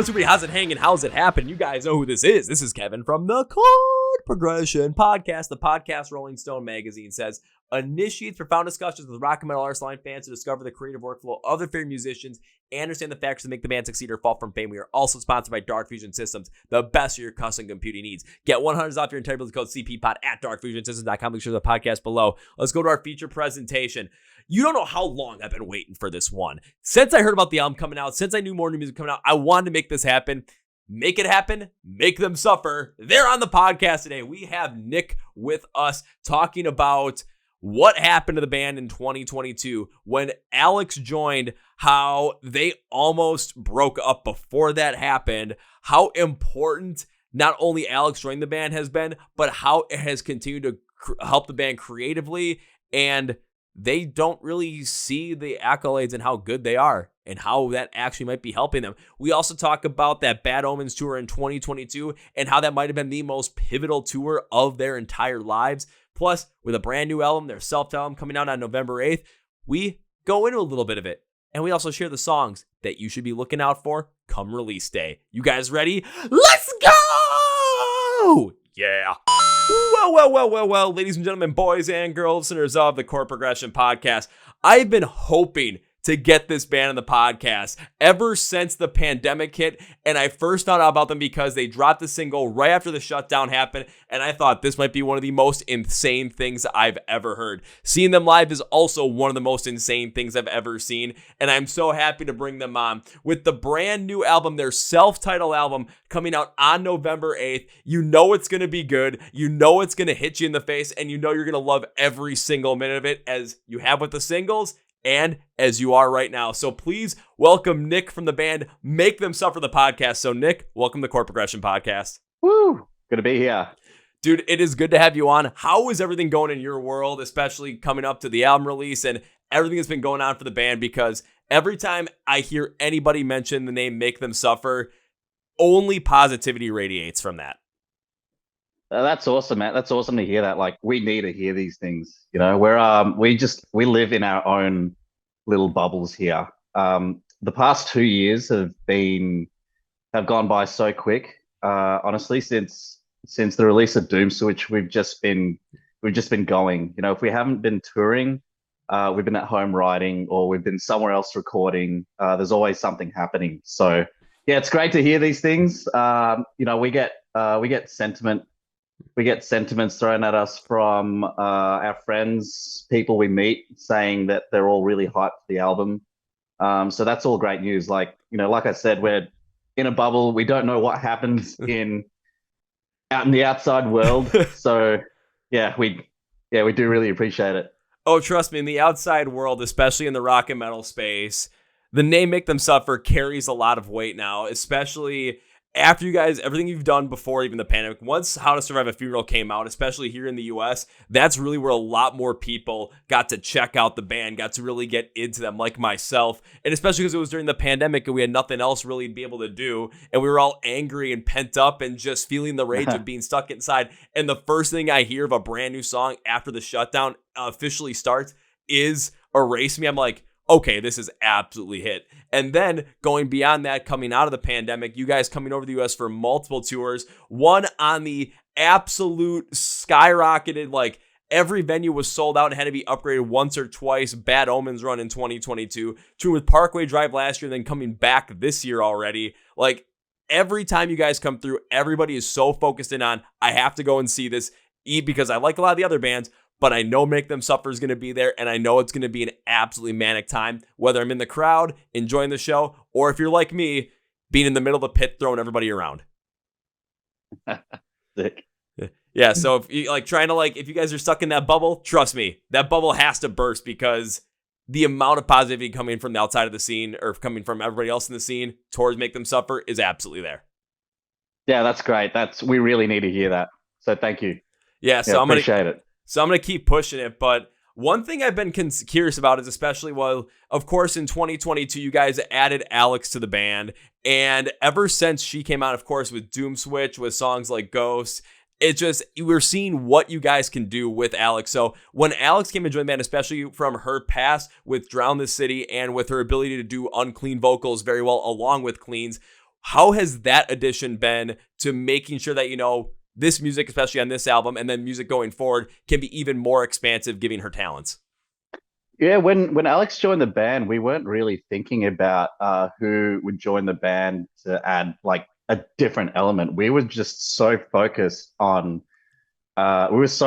what's everybody? How's it hanging? How's it happen? You guys know who this is. This is Kevin from the Chord Progression Podcast. The podcast Rolling Stone magazine says initiates profound discussions with rock and metal artist line fans to discover the creative workflow of their favorite musicians and understand the factors that make the band succeed or fall from fame. We are also sponsored by Dark Fusion Systems, the best for your custom computing needs. Get 100 off your entire bill with code CPPOD at darkfusionsystems.com. Make sure the podcast below. Let's go to our feature presentation. You don't know how long I've been waiting for this one. Since I heard about the album coming out, since I knew more new music coming out, I wanted to make this happen. Make it happen. Make them suffer. They're on the podcast today. We have Nick with us talking about what happened to the band in 2022 when Alex joined, how they almost broke up before that happened, how important not only Alex joining the band has been, but how it has continued to help the band creatively, and they don't really see the accolades and how good they are and how that actually might be helping them. We also talk about that Bad Omens tour in 2022 and how that might have been the most pivotal tour of their entire lives. Plus, with a brand new album, their self-titled album coming out on November 8th, we go into a little bit of it. And we also share the songs that you should be looking out for come release day. You guys ready? Let's go! Yeah. Well, ladies and gentlemen, boys and girls, listeners of the Chord Progression Podcast, I've been hoping to get this band on the podcast ever since the pandemic hit, and I first found out about them because they dropped the single right after the shutdown happened, and I thought this might be one of the most insane things I've ever heard. Seeing them live is also one of the most insane things I've ever seen, and I'm so happy to bring them on with the brand new album, their self-titled album, coming out on November 8th. You know it's going to be good, you know it's going to hit you in the face, and you know you're going to love every single minute of it, as you have with the singles, and as you are right now. So please welcome Nick from the band Make Them Suffer the podcast. So Nick, welcome to the Chord Progression Podcast. Woo! Good to be here. Dude, it is good to have you on. How is everything going in your world, especially coming up to the album release and everything that's been going on for the band? Because every time I hear anybody mention the name Make Them Suffer, only positivity radiates from that. That's awesome, man. That's awesome to hear that. Like, we need to hear these things. You know, we live in our own little bubbles here. The past 2 years have gone by so quick. Honestly, since the release of Doom Switch, we've just been going. You know, if we haven't been touring, we've been at home writing, or we've been somewhere else recording. There's always something happening. So yeah, it's great to hear these things. You know, we get sentiment. We get sentiments thrown at us from our friends, people we meet, saying that they're all really hyped for the album. So that's all great news. Like, you know, like I said, we're in a bubble. We don't know what happens out in the outside world. So yeah, we do really appreciate it. Oh, trust me, in the outside world, especially in the rock and metal space, the name Make Them Suffer carries a lot of weight now, especially after you guys, everything you've done before even the pandemic. Once How to Survive a Funeral came out, especially here in the US, that's really where a lot more people got to check out the band, got to really get into them, like myself. And especially because it was during the pandemic and we had nothing else really to be able to do. And we were all angry and pent up and just feeling the rage of being stuck inside. And the first thing I hear of a brand new song after the shutdown officially starts is Erase Me. I'm like, okay, this is absolutely hit. And then going beyond that, coming out of the pandemic, you guys coming over to the US for multiple tours, one on the absolute skyrocketed, like every venue was sold out and had to be upgraded once or twice. Bad Omens run in 2022, touring with Parkway Drive last year, and then coming back this year already. Like every time you guys come through, everybody is so focused in on, I have to go and see this, because I like a lot of the other bands, but I know Make Them Suffer is going to be there, and I know it's going to be an absolutely manic time, whether I'm in the crowd, enjoying the show, or if you're like me, being in the middle of the pit, throwing everybody around. Sick. Yeah, so if you if you guys are stuck in that bubble, trust me, that bubble has to burst, because the amount of positivity coming from the outside of the scene, or coming from everybody else in the scene towards Make Them Suffer, is absolutely there. Yeah, that's great. We really need to hear that. So thank you. Yeah, so I'm appreciate it. So I'm going to keep pushing it. But one thing I've been curious about is, especially, well, of course, in 2022, you guys added Alex to the band. And ever since she came out, of course, with Doom Switch, with songs like Ghost, we're seeing what you guys can do with Alex. So when Alex came and joined the band, especially from her past with Drown the City and with her ability to do unclean vocals very well along with cleans, How has that addition been to making sure that, this music, especially on this album, and then music going forward, can be even more expansive, giving her talents? Yeah, when Alex joined the band, we weren't really thinking about who would join the band to add like a different element. We were just so focused on just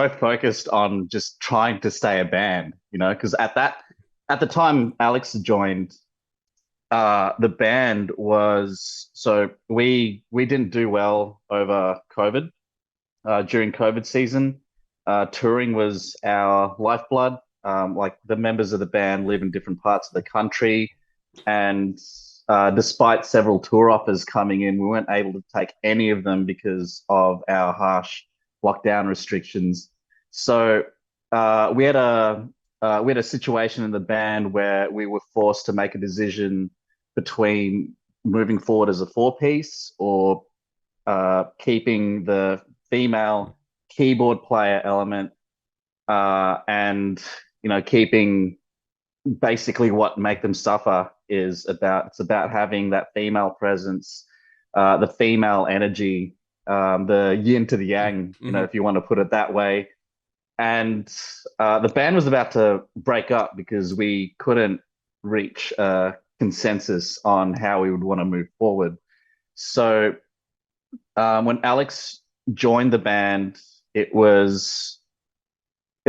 trying to stay a band, because at the time Alex joined, the band was so we didn't do well over COVID. During COVID season, touring was our lifeblood. Like the members of the band live in different parts of the country, and despite several tour offers coming in, we weren't able to take any of them because of our harsh lockdown restrictions. So we had a situation in the band where we were forced to make a decision between moving forward as a four-piece or keeping the female keyboard player element, and keeping basically what Make Them Suffer is about. It's about having that female presence, the female energy, the yin to the yang, if you want to put it that way. And the band was about to break up because we couldn't reach a consensus on how we would want to move forward. So when Alex joined the band, it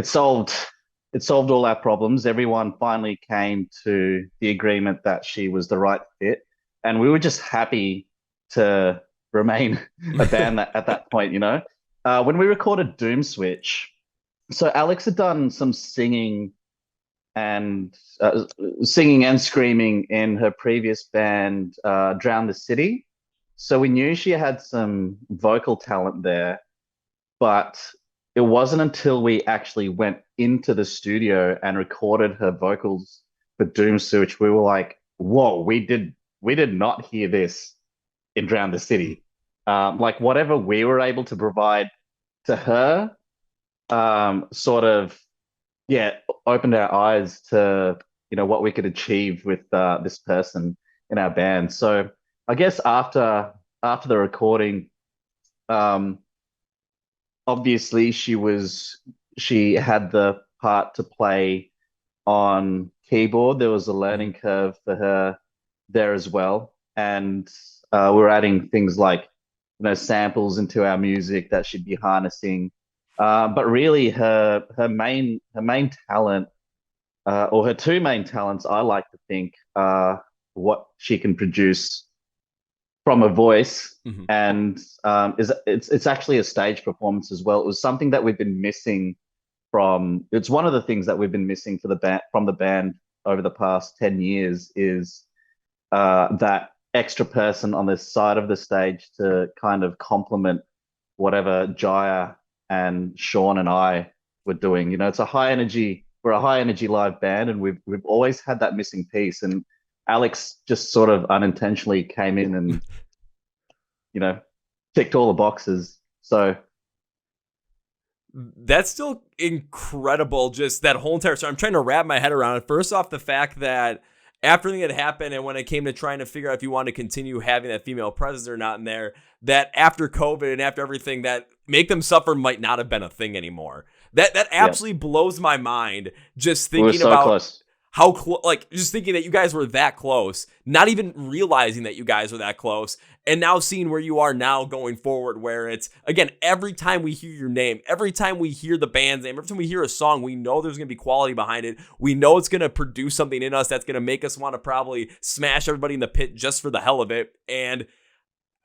solved all our problems. Everyone finally came to the agreement that she was the right fit, and we were just happy to remain a band at that point. When we recorded Doom Switch, so Alex had done some singing and screaming in her previous band, Drown the City. So we knew she had some vocal talent there, but it wasn't until we actually went into the studio and recorded her vocals for Doom Switch, we were like, whoa, we did not hear this in Drown the City. Like whatever we were able to provide to her, sort of, opened our eyes to, what we could achieve with this person in our band. So I guess after the recording, obviously she had the part to play on keyboard. There was a learning curve for her there as well, and we're adding things like samples into our music that she'd be harnessing. But really, her main talent, or her two main talents, I like to think, are what she can produce from a voice, and it's actually a stage performance as well. It was something that we've been missing it's one of the things that we've been missing from the band over the past 10 years is that extra person on the side of the stage to kind of complement whatever Jaya and Sean and I were doing. We're a high energy live band, and we've always had that missing piece. And Alex just sort of unintentionally came in and, ticked all the boxes. So that's still incredible. Just that whole entire story. I'm trying to wrap my head around it. First off, the fact that after everything had happened, and when it came to trying to figure out if you wanted to continue having that female presence or not in there, that after COVID and after everything, that Make Them Suffer might not have been a thing anymore. That absolutely blows my mind. Just thinking about close. How close, just thinking that you guys were that close, not even realizing that you guys were that close, and now seeing where you are now going forward, where it's, again, every time we hear your name, every time we hear the band's name, every time we hear a song, we know there's going to be quality behind it. We know it's going to produce something in us that's going to make us want to probably smash everybody in the pit just for the hell of it. And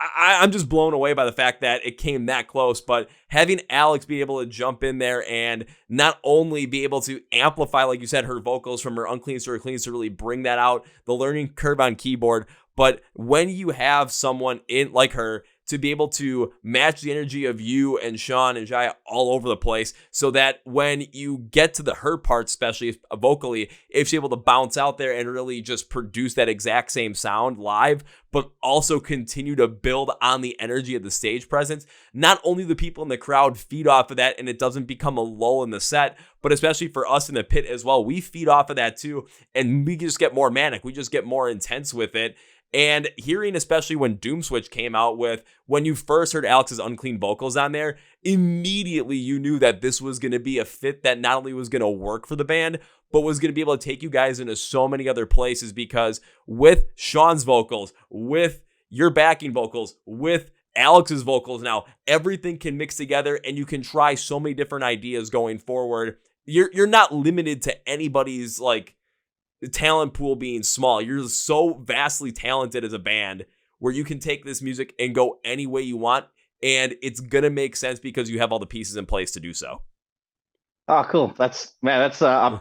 I'm just blown away by the fact that it came that close, but having Alex be able to jump in there and not only be able to amplify, like you said, her vocals from her uncleans to her cleans to really bring that out, the learning curve on keyboard, but when you have someone in like her to be able to match the energy of you and Sean and Jaya all over the place, so that when you get to the her part, especially vocally, if she's able to bounce out there and really just produce that exact same sound live, but also continue to build on the energy of the stage presence, not only the people in the crowd feed off of that and it doesn't become a lull in the set, but especially for us in the pit as well, we feed off of that too, and we just get more manic, we just get more intense with it. And hearing, especially when Doom Switch came out with, when you first heard Alex's unclean vocals on there, immediately you knew that this was going to be a fit that not only was going to work for the band, but was going to be able to take you guys into so many other places, because with Sean's vocals, with your backing vocals, with Alex's vocals now, everything can mix together and you can try so many different ideas going forward. You're not limited to anybody's like talent pool being small. You're so vastly talented as a band where you can take this music and go any way you want, and it's gonna make sense because you have all the pieces in place to do so. Oh, cool. That's I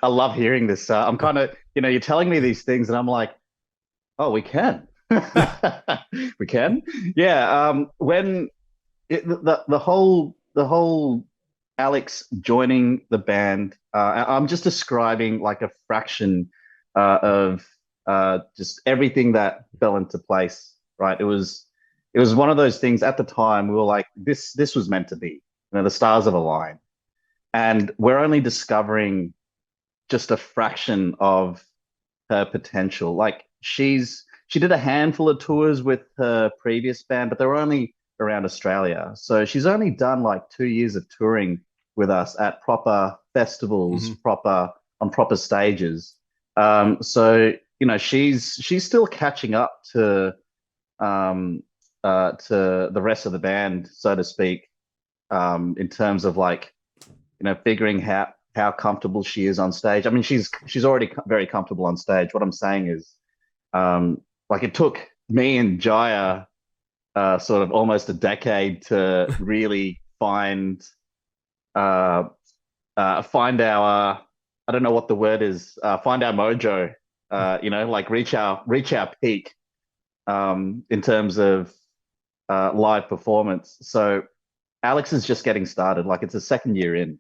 love hearing this. I'm kind of, you're telling me these things and I'm like, oh, we can. We can. Yeah. When the whole Alex joining the band, I'm just describing like a fraction of just everything that fell into place, right? It was one of those things at the time we were like, this was meant to be. The stars have aligned. And we're only discovering just a fraction of her potential. Like she did a handful of tours with her previous band, but they were only around Australia. So she's only done like 2 years of touring with us at proper festivals, on proper stages. So she's still catching up to the rest of the band, so to speak, in terms of like, figuring how comfortable she is on stage. I mean, she's already very comfortable on stage. What I'm saying is, like it took me and Jaya sort of almost a decade to really find our I don't know what the word is, find our mojo, like reach our peak in terms of live performance. So Alex is just getting started. Like it's a second year in.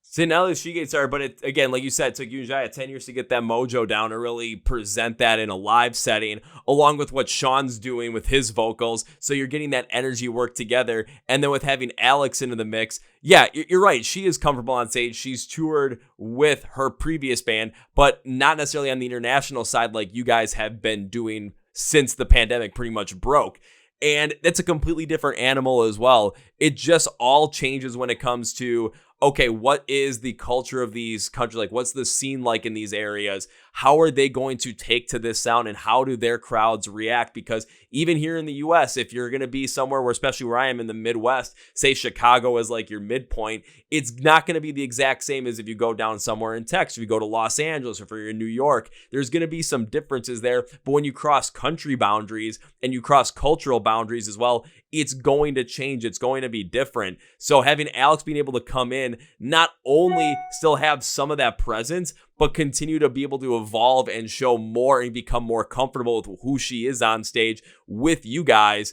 So now that she gets started, but it, again, like you said, it took you and Jaya 10 years to get that mojo down to really present that in a live setting, along with what Sean's doing with his vocals. So you're getting that energy work together. And then with having Alex into the mix, yeah, you're right. She is comfortable on stage. She's toured with her previous band, but not necessarily on the international side like you guys have been doing since the pandemic pretty much broke. And that's a completely different animal as well. It just all changes when it comes to, okay, what is the culture of these countries? Like, what's the scene like in these areas? How are they going to take to this sound, and how do their crowds react? Because even here in the US, if you're going to be somewhere where, especially where I am in the Midwest, say Chicago is like your midpoint, it's not going to be the exact same as if you go down somewhere in Texas, if you go to Los Angeles, or if you're in New York. There's going to be some differences there. But when you cross country boundaries and you cross cultural boundaries as well, it's going to change. It's going to be different. So having Alex being able to come in, not only still have some of that presence, but continue to be able to evolve and show more and become more comfortable with who she is on stage with you guys,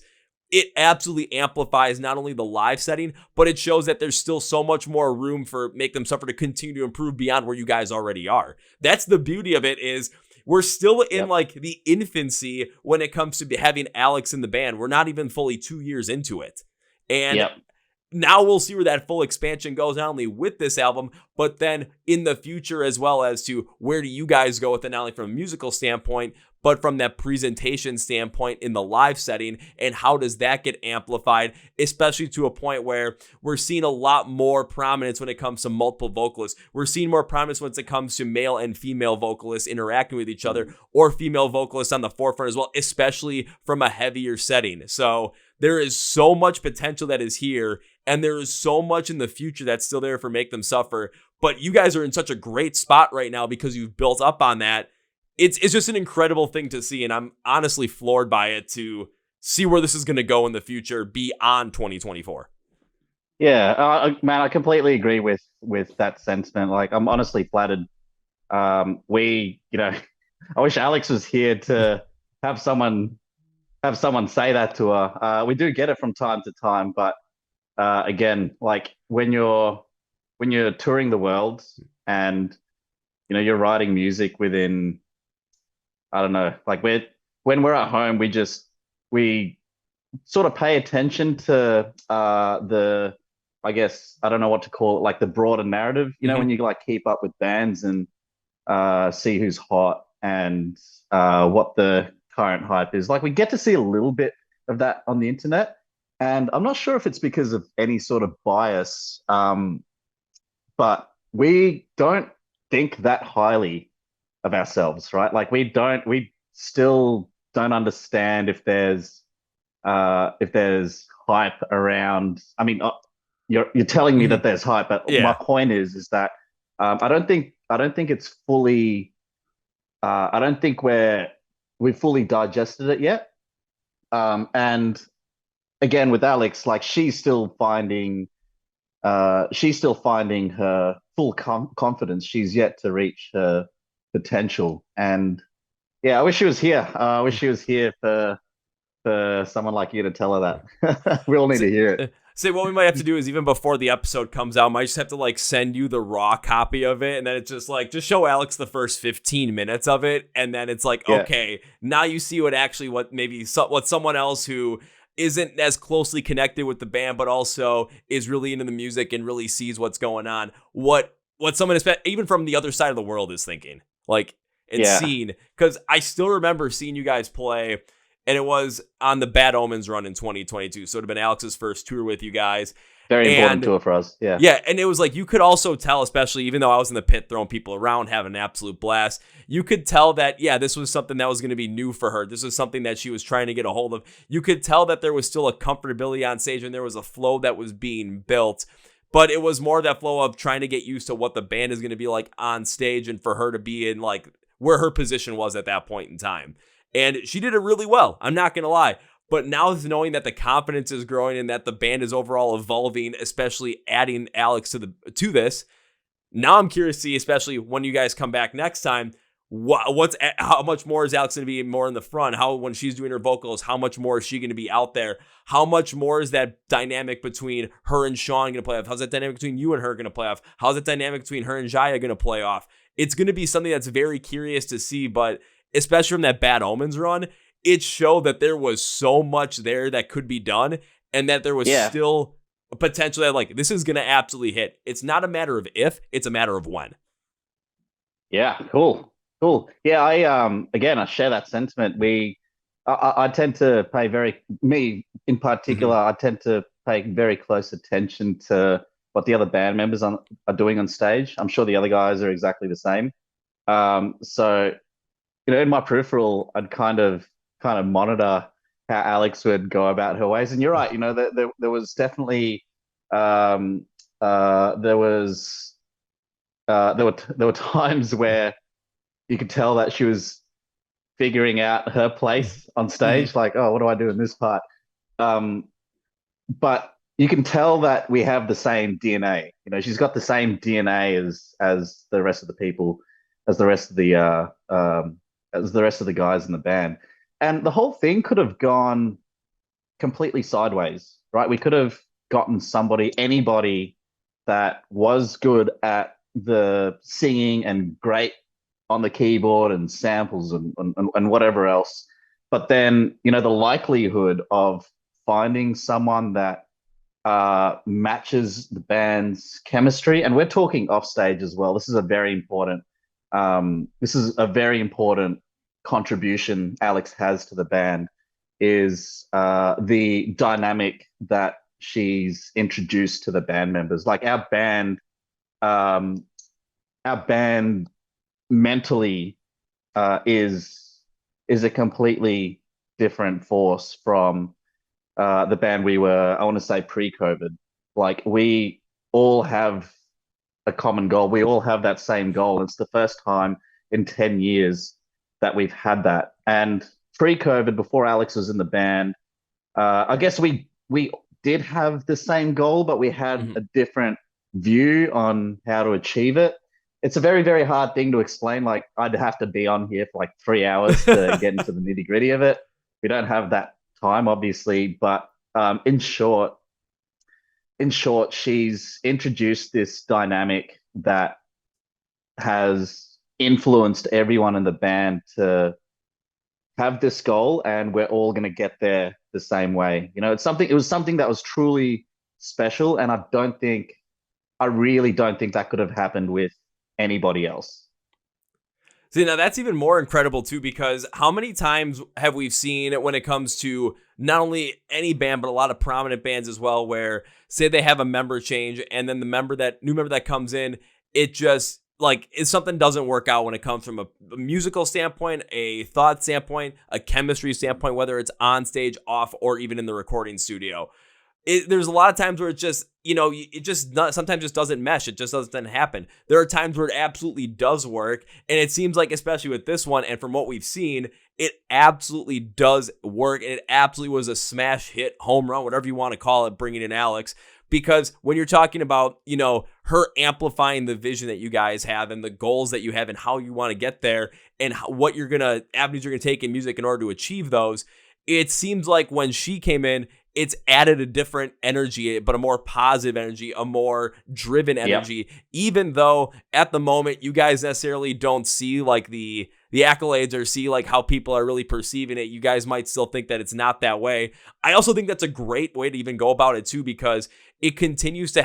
it absolutely amplifies not only the live setting, but it shows that there's still so much more room for Make Them Suffer to continue to improve beyond where you guys already are. That's the beauty of it, is we're still in like the infancy when it comes to having Alex in the band. We're not even fully 2 years into it. And now we'll see where that full expansion goes, not only with this album, but then in the future as well, as to where do you guys go with it, not only from a musical standpoint, but from that presentation standpoint in the live setting, and how does that get amplified, especially to a point where we're seeing a lot more prominence when it comes to multiple vocalists. We're seeing more prominence when it comes to male and female vocalists interacting with each other, or female vocalists on the forefront as well, especially from a heavier setting. So there is so much potential that is here, and there is so much in the future that's still there for Make Them Suffer. But you guys are in such a great spot right now because you've built up on that. It's just an incredible thing to see, and I'm honestly floored by it to see where this is going to go in the future beyond 2024. Yeah, man, I completely agree with that sentiment. Like, I'm honestly flattered. I wish Alex was here to have someone say that to her. We do get it from time to time, but again, like when you're touring the world and you're writing music within, I don't know, like when we're at home, we sort of pay attention to I guess, I don't know what to call it, like the broader narrative, when you like keep up with bands and see who's hot. and what the current hype is. Like we get to see a little bit of that on the internet, and I'm not sure if it's because of any sort of bias, but we don't think that highly of ourselves, right? Like we still don't understand if there's hype around. I mean, you're telling me that there's hype, but my Yeah. point is that I don't think it's fully. I don't think we've fully digested it yet. And again, with Alex, like she's still finding her full confidence. She's yet to reach her potential. And yeah, I wish she was here. I wish she was here for someone like you to tell her that. We all need to hear it. Say what we might have to do is even before the episode comes out, might just have to like send you the raw copy of it, and then it's just like just show Alex the first 15 minutes of it, and then it's like, Yeah. okay, now you see what someone else who isn't as closely connected with the band, but also is really into the music and really sees what's going on. What someone even from the other side of the world is thinking, like, and seeing, because I still remember seeing you guys play. And it was on the Bad Omens run in 2022. So it would have been Alex's first tour with you guys. Very important tour for us. Yeah. Yeah. And it was like, you could also tell, especially even though I was in the pit throwing people around, having an absolute blast, you could tell that, yeah, this was something that was going to be new for her. This was something that she was trying to get a hold of. You could tell that there was still a comfortability on stage and there was a flow that was being built. But it was more that flow of trying to get used to what the band is going to be like on stage and for her to be in like where her position was at that point in time. And she did it really well. I'm not going to lie. But now knowing that the confidence is growing and that the band is overall evolving, especially adding Alex to this, now I'm curious to see, especially when you guys come back next time, how much more is Alex going to be more in the front? How, when she's doing her vocals, how much more is she going to be out there? How much more is that dynamic between her and Sean going to play off? How's that dynamic between you and her going to play off? How's that dynamic between her and Jaya going to play off? It's going to be something that's very curious to see, but especially from that Bad Omens run, it showed that there was so much there that could be done and that there was still a potential that like, this is going to absolutely hit. It's not a matter of if, it's a matter of when. Yeah, cool. Yeah, I share that sentiment. I tend to me in particular, I tend to pay very close attention to what the other band members are doing on stage. I'm sure the other guys are exactly the same. So, in my peripheral, I'd kind of monitor how Alex would go about her ways. And you're right, there was definitely there were times where you could tell that she was figuring out her place on stage, like, oh, what do I do in this part? But you can tell that we have the same DNA. She's got the same DNA as the rest of the people, as the rest of the guys in the band. And the whole thing could have gone completely sideways, right? We could have gotten anybody that was good at the singing and great on the keyboard and samples and whatever else. But then, the likelihood of finding someone that matches the band's chemistry, and we're talking off stage as well. This is a very important contribution Alex has to the band, is the dynamic that she's introduced to the band members. Like our band mentally is a completely different force from the band we were, I want to say, pre-COVID. Like we all have a common goal. We all have that same goal. It's the first time in 10 years that we've had that. And pre-COVID, before Alex was in the band, I guess we did have the same goal, but we had a different view on how to achieve it. It's a very, very hard thing to explain. Like I'd have to be on here for like 3 hours to get into the nitty gritty of it. We don't have that time, obviously, but in short, she's introduced this dynamic that has influenced everyone in the band to have this goal, and we're all going to get there the same way. It was something that was truly special, and I really don't think that could have happened with anybody else. See, now that's even more incredible too, because how many times have we seen it when it comes to not only any band, but a lot of prominent bands as well, where say they have a member change and then the new member that comes in, it just like if something doesn't work out when it comes from a musical standpoint, a thought standpoint, a chemistry standpoint, whether it's on stage, off, or even in the recording studio. There's a lot of times where it just, it just sometimes just doesn't mesh. It just doesn't happen. There are times where it absolutely does work. And it seems like, especially with this one, and from what we've seen, it absolutely does work. And it absolutely was a smash hit, home run, whatever you want to call it, bringing in Alex. Because when you're talking about, her amplifying the vision that you guys have and the goals that you have and how you want to get there and what avenues you're going to take in music in order to achieve those, it seems like when she came in, it's added a different energy, but a more positive energy, a more driven energy, even though at the moment you guys necessarily don't see like the accolades or see like how people are really perceiving it. You guys might still think that it's not that way. I also think that's a great way to even go about it too, because it continues to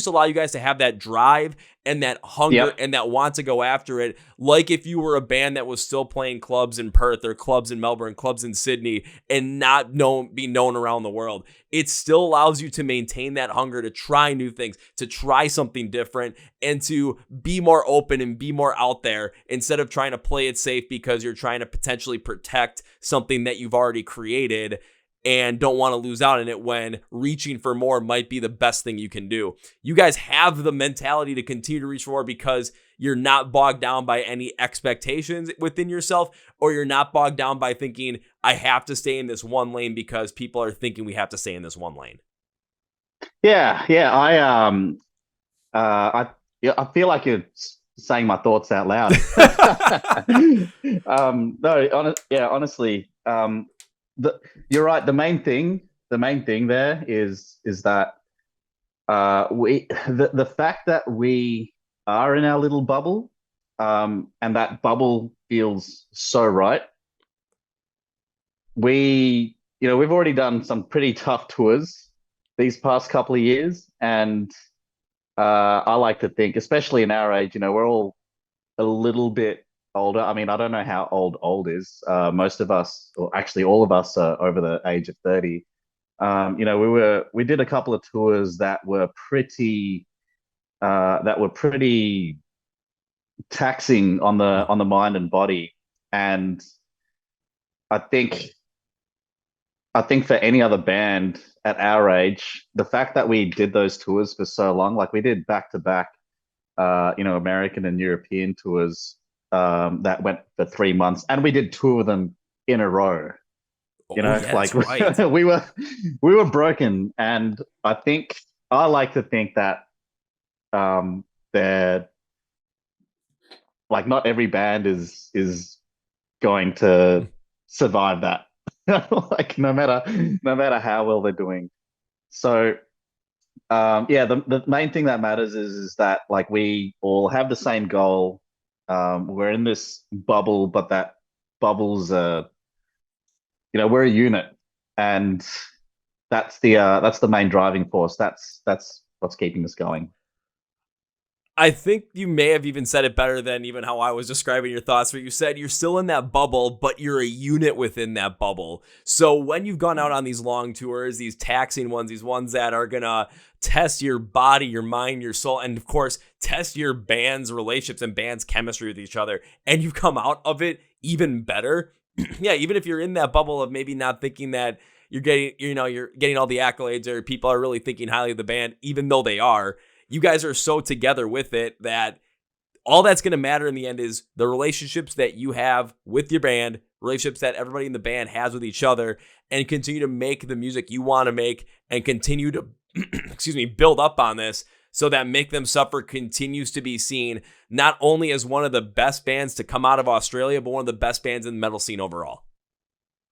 allow you guys to have that drive and that hunger and that want to go after it. Like if you were a band that was still playing clubs in Perth or clubs in Melbourne, clubs in Sydney, and not be known around the world. It still allows you to maintain that hunger to try new things, to try something different, and to be more open and be more out there instead of trying to play it safe because you're trying to potentially protect something that you've already created and don't want to lose out on it, when reaching for more might be the best thing you can do. You guys have the mentality to continue to reach for more because you're not bogged down by any expectations within yourself, or you're not bogged down by thinking, I have to stay in this one lane because people are thinking we have to stay in this one lane. Yeah. I feel like you're saying my thoughts out loud. Honestly, you're right. The main thing there is that the fact that we are in our little bubble, and that bubble feels so right. We've already done some pretty tough tours these past couple of years, and I like to think, especially in our age, we're all a little bit older. I mean, I don't know how old is. Most of us, or actually all of us, are over the age of 30. We did a couple of tours that were pretty taxing on the mind and body. And I think for any other band at our age, the fact that we did those tours for so long, like we did back to back, American and European tours, that went for 3 months, and we did 2 of them in a row. Right. we were broken, and I like to think that they're like, not every band is going to survive that. Like no matter how well they're doing. So the main thing that matters is that like we all have the same goal. We're in this bubble, but that bubble's we're a unit, and that's the main driving force. That's what's keeping us going. I think you may have even said it better than even how I was describing your thoughts, where you said you're still in that bubble, but you're a unit within that bubble. So when you've gone out on these long tours, these taxing ones, these ones that are going to test your body, your mind, your soul, and of course, test your band's relationships and band's chemistry with each other, and you've come out of it even better. Yeah, even if you're in that bubble of maybe not thinking that you're getting all the accolades, or people are really thinking highly of the band, even though they are, you guys are so together with it that all that's going to matter in the end is the relationships that you have with your band, relationships that everybody in the band has with each other, and continue to make the music you want to make and continue to, build up on this so that Make Them Suffer continues to be seen not only as one of the best bands to come out of Australia, but one of the best bands in the metal scene overall.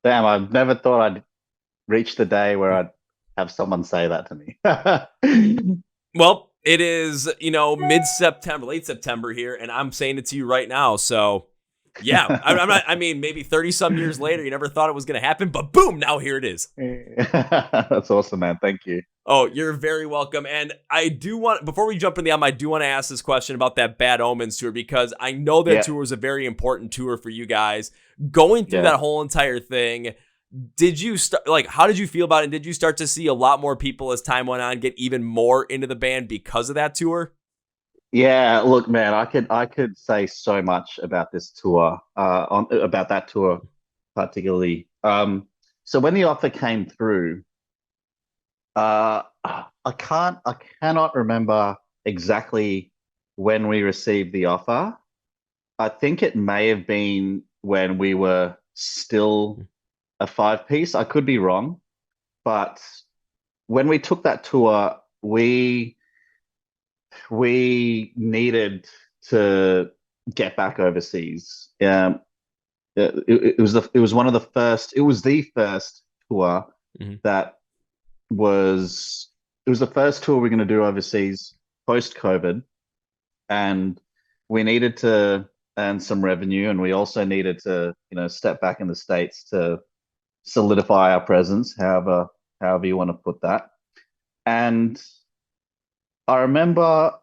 Damn, I never thought I'd reach the day where I'd have someone say that to me. Well, it is, mid-September, late September here, and I'm saying it to you right now. So Yeah, I'm not. I mean, maybe 30 some years later, you never thought it was going to happen, but boom, now here it is. That's awesome, man. Thank you. Oh, you're very welcome. And I do want, before we jump in the album, I do want to ask this question about that Bad Omens tour, because I know that tour was a very important tour for you guys. Going through that whole entire thing, did you start, like, how did you feel about it? Did you start to see a lot more people as time went on get even more into the band because of that tour? Yeah, look, man, I could say so much about this tour, about that tour particularly. So when the offer came through, I cannot remember exactly when we received the offer. I think it may have been when we were still a five-piece. I could be wrong, but when we took that tour, we needed to get back overseas. It was one of the first. It was the first tour that was. It was the first tour we're going to do overseas post COVID, and we needed to earn some revenue, and we also needed to, step back in the States to solidify our presence, however you want to put that. And I remember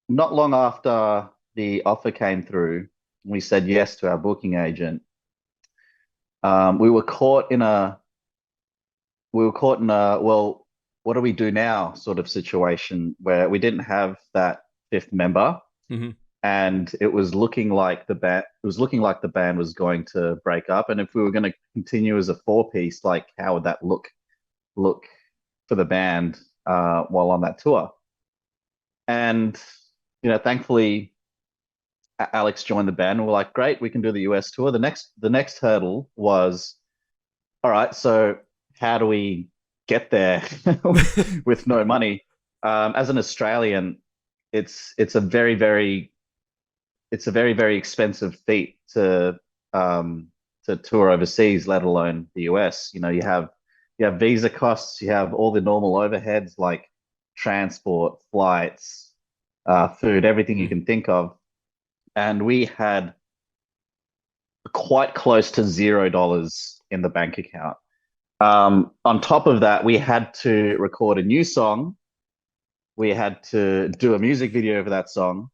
not long after the offer came through, we said yes to our booking agent. We were caught in a well, what do we do now sort of situation where we didn't have that fifth member, and it was looking like the band was going to break up. And if we were going to continue as a four-piece, like, how would that look for the band while on that tour? And thankfully, Alex joined the band, and we're like, great, we can do the US tour. The next hurdle was, all right, so how do we get there with no money? As an Australian, it's a very, very expensive feat to tour overseas, let alone the US. You have visa costs, you have all the normal overheads like transport, flights, food, everything you can think of. And we had quite close to $0 in the bank account. On top of that, we had to record a new song. We had to do a music video for that song.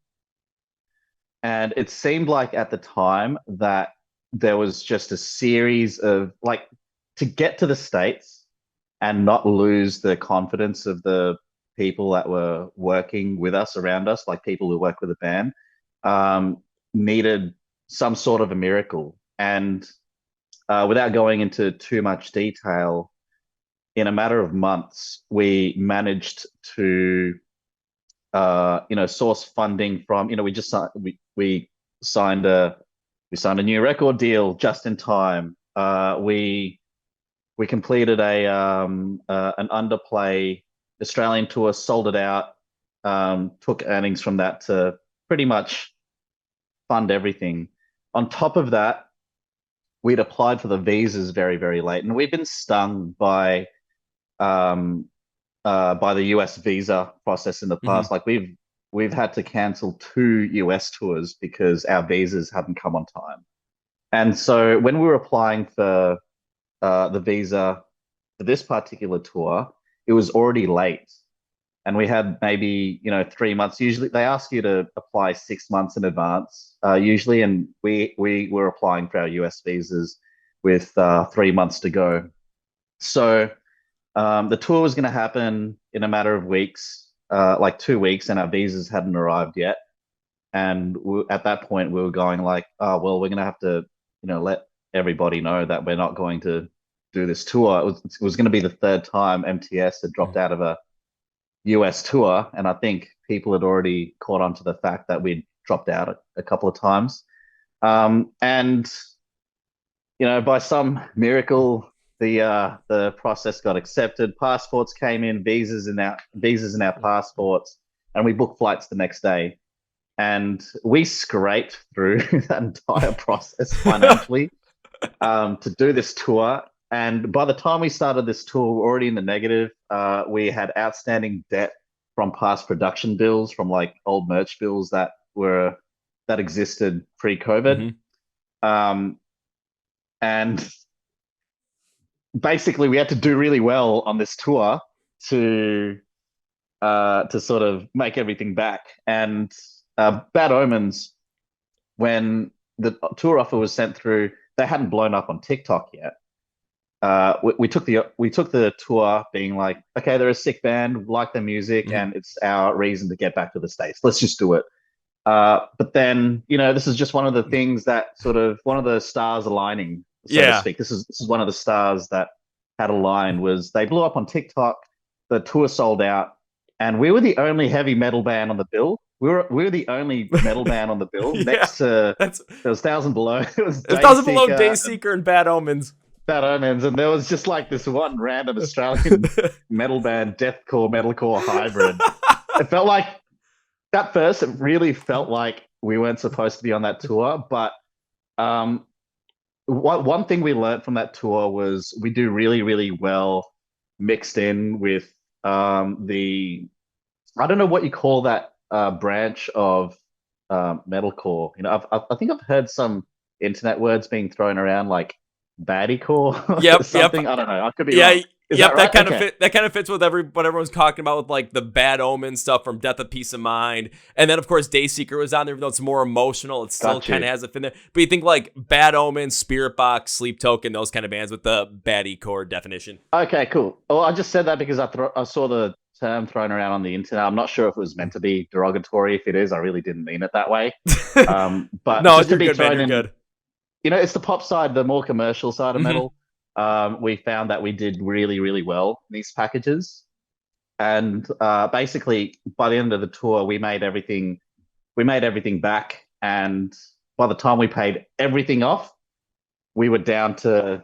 And it seemed like at the time that there was just a series of, like, to get to the States and not lose the confidence of the people that were working with us, around us, like people who work with the band, needed some sort of a miracle. And without going into too much detail, in a matter of months, we managed to, source funding from, we signed a new record deal just in time. We completed an underplay Australian tour, sold it out, took earnings from that to pretty much fund everything. On top of that, we'd applied for the visas very, very late, and we've been stung by the US visa process in the past. Like, we've had to cancel 2 US tours because our visas hadn't come on time. And so when we were applying for the visa for this particular tour, it was already late, and we had maybe 3 months. Usually they ask you to apply 6 months in advance, usually, and we were applying for our US visas with 3 months to go. So the tour was going to happen in a matter of weeks, like 2 weeks, and our visas hadn't arrived yet. And at that point, we were going like, oh, well, we're going to have to, let everybody know that we're not going to do this tour. It was going to be the third time MTS had dropped out of a US tour, and I think people had already caught on to the fact that we'd dropped out a couple of times. And by some miracle, the process got accepted. Passports came in, visas in our passports, and we booked flights the next day. And we scraped through that entire process financially to do this tour. And by the time we started this tour, we were already in the negative. We had outstanding debt from past production bills, from like old merch bills that existed pre-COVID. And basically we had to do really well on this tour to sort of make everything back. And Bad Omens, when the tour offer was sent through, they hadn't blown up on TikTok yet. We took the tour being like, okay, they're a sick band, like their music, and it's our reason to get back to the States. Let's just do it. But then, this is just one of the things that sort of one of the stars aligning, so to speak. This is one of the stars that had aligned. Was they blew up on TikTok, the tour sold out, and we were the only heavy metal band on the bill. We were the only metal band on the bill. Next to there was Thousand Below. It was Thousand Below, Dayseeker, and Bad Omens. Bad Omens, and there was just like this one random Australian metal band, deathcore, metalcore hybrid. It felt like at first, it really felt like we weren't supposed to be on that tour. But one thing we learned from that tour was we do really, really well mixed in with I don't know what you call that branch of metalcore. I think I've heard some internet words being thrown around like baddiecore. Yep, something. I don't know. I could be wrong. That kind of fits with what everyone's talking about with like the Bad Omen stuff from Death of Peace of Mind, and then of course Dayseeker was on there. Even though it's more emotional, it still kind of has a fit there. But you think like Bad Omen, Spirit Box, Sleep Token, those kind of bands with the baddiecore definition. Okay, cool. Well, I just said that because I saw the term thrown around on the internet. I'm not sure if it was meant to be derogatory. If it is, I really didn't mean it that way. But no, just you're to be good, thrown man. You're in, good. It's the pop side, the more commercial side of metal. We found that we did really, really well in these packages. And basically, by the end of the tour, we made everything back. And by the time we paid everything off, we were down to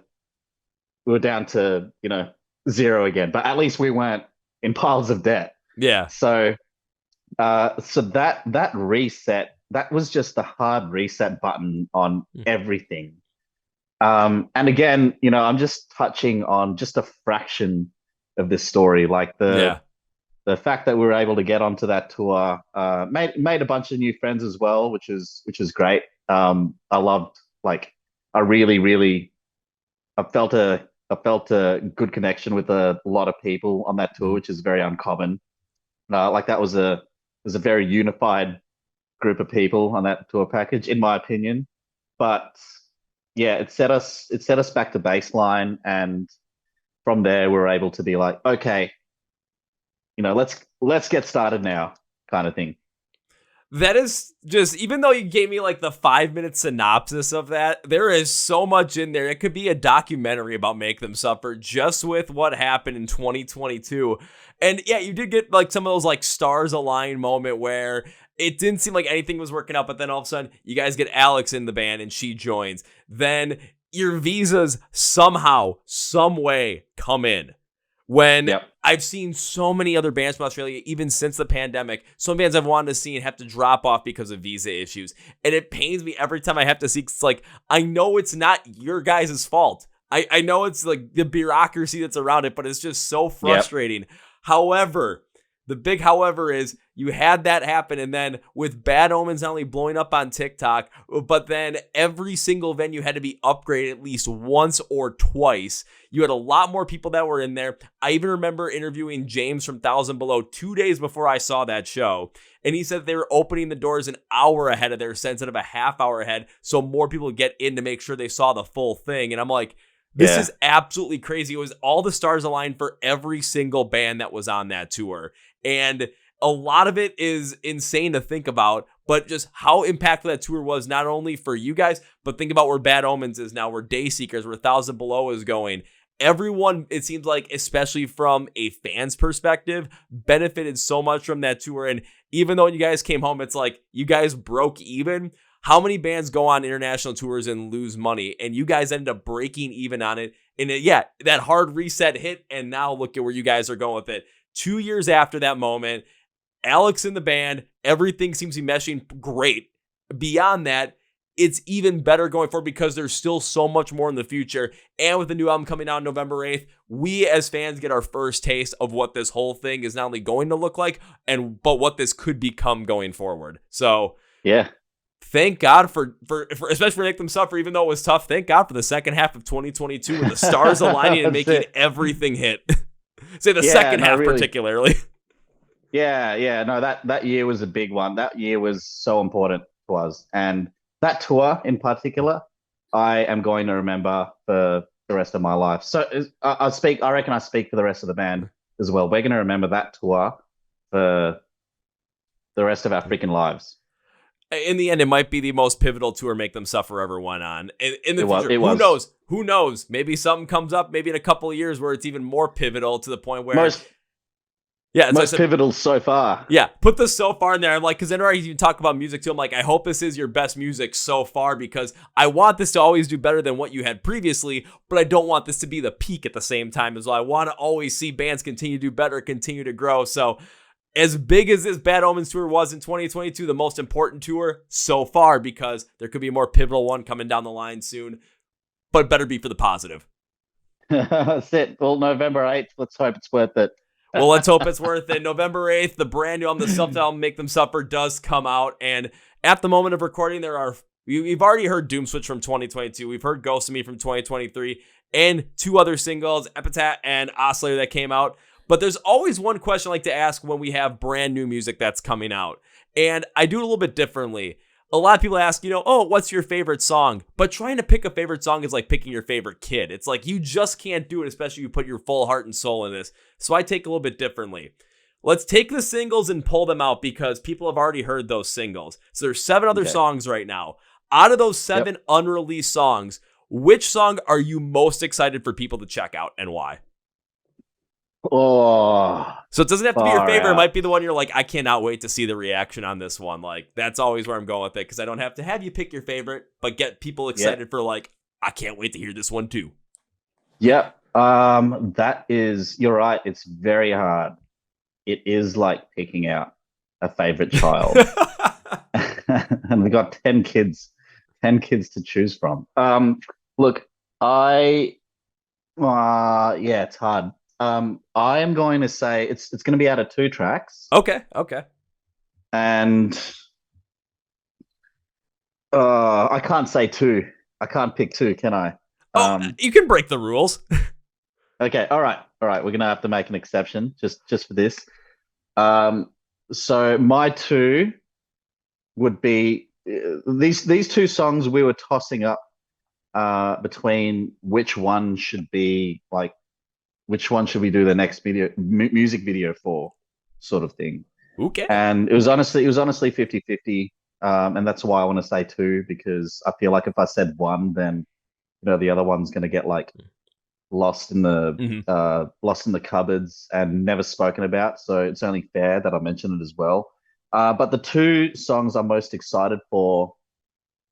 zero again. But at least we weren't in piles of debt. Yeah. So that reset, that was just the hard reset button on everything. And again, I'm just touching on just a fraction of this story. Like the fact that we were able to get onto that tour, made a bunch of new friends as well, which is great. I loved, like, I really, really, I felt a good connection with a lot of people on that tour, which is very uncommon. Like that was a very unified group of people on that tour package, in my opinion. But yeah, it set us back to baseline, and from there we were able to be like, okay, let's get started now, kind of thing. That is just, even though you gave me like the 5-minute synopsis of that, there is so much in there. It could be a documentary about Make Them Suffer just with what happened in 2022. And yeah, you did get like some of those like stars align moment where it didn't seem like anything was working out, but then all of a sudden you guys get Alex in the band and she joins. Then your visas somehow, some way come in. When I've seen so many other bands from Australia, even since the pandemic, some bands I've wanted to see and have to drop off because of visa issues. And it pains me every time I have to see, 'cause it's like, I know it's not your guys' fault. I know it's like the bureaucracy that's around it, but it's just so frustrating. However, the big however is you had that happen, and then with Bad Omens not only blowing up on TikTok, but then every single venue had to be upgraded at least once or twice. You had a lot more people that were in there. I even remember interviewing James from Thousand Below 2 days before I saw that show, and he said they were opening the doors an hour ahead of their set instead of a half hour ahead, so more people would get in to make sure they saw the full thing. And I'm like, this is absolutely crazy. It was all the stars aligned for every single band that was on that tour. And a lot of it is insane to think about, but just how impactful that tour was, not only for you guys, but think about where Bad Omens is now, where Dayseekers, where Thousand Below is going. Everyone, it seems like, especially from a fan's perspective, benefited so much from that tour. And even though you guys came home, it's like you guys broke even. How many bands go on international tours and lose money? And you guys ended up breaking even on it. And that hard reset hit, and now look at where you guys are going with it. 2 years after that moment, Alex in the band, everything seems to be meshing great. Beyond that, it's even better going forward because there's still so much more in the future. And with the new album coming out November 8th, we as fans get our first taste of what this whole thing is not only going to look like, but what this could become going forward. So, yeah. thank God for especially for Make Them Suffer, even though it was tough. Thank God for the second half of 2022 with the stars aligning and making everything hit. Say the second half really, particularly. Yeah. No, that year was a big one. That year was so important to us. And that tour in particular, I am going to remember for the rest of my life. So I reckon I speak for the rest of the band as well. We're going to remember that tour for the rest of our freaking lives. In the end, it might be the most pivotal tour Make Them Suffer ever went on. In the future, who knows? Maybe something comes up, maybe in a couple of years where it's even more pivotal to the point where... most pivotal so far. Yeah, put the so far in there. I'm like, because then you talk about music too. I'm like, I hope this is your best music so far because I want this to always do better than what you had previously, but I don't want this to be the peak at the same time as well. I want to always see bands continue to do better, continue to grow. So as big as this Bad Omens tour was in 2022, the most important tour so far, because there could be a more pivotal one coming down the line soon, but better be for the positive. That's it. Well, November 8th, let's hope it's worth it. Well, let's hope it's worth it. November 8th, the brand new album, the self-album Make Them Suffer, does come out. And at the moment of recording, we've already heard Doom Switch from 2022. We've heard Ghost of Me from 2023 and 2 other singles, Epitaph and Oscillator, that came out. But there's always one question I like to ask when we have brand new music that's coming out. And I do it a little bit differently. A lot of people ask, what's your favorite song? But trying to pick a favorite song is like picking your favorite kid. It's like you just can't do it, especially if you put your full heart and soul in this. So I take a little bit differently. Let's take the singles and pull them out because people have already heard those singles. So there's 7 other songs right now. Out of those 7 unreleased songs, which song are you most excited for people to check out and why? Oh, so it doesn't have to be your favorite. It might be the one you're like, I cannot wait to see the reaction on this one. Like, that's always where I'm going with it because I don't have to have you pick your favorite, but get people excited for like, I can't wait to hear this one too. Yep. You're right. It's very hard. It is like picking out a favorite child. And we got 10 kids to choose from. Look, it's hard. I am going to say it's going to be out of 2 tracks. Okay. And I can't say 2. I can't pick 2, can I? You can break the rules. Okay. All right. We're going to have to make an exception just for this. So my 2 would be these 2 songs we were tossing up between which one should we do the next music video for, sort of thing. Okay. And it was honestly 50-50. And that's why I want to say 2, because I feel like if I said 1, then the other one's going to get like lost in the cupboards and never spoken about. So it's only fair that I mention it as well. But the 2 songs I'm most excited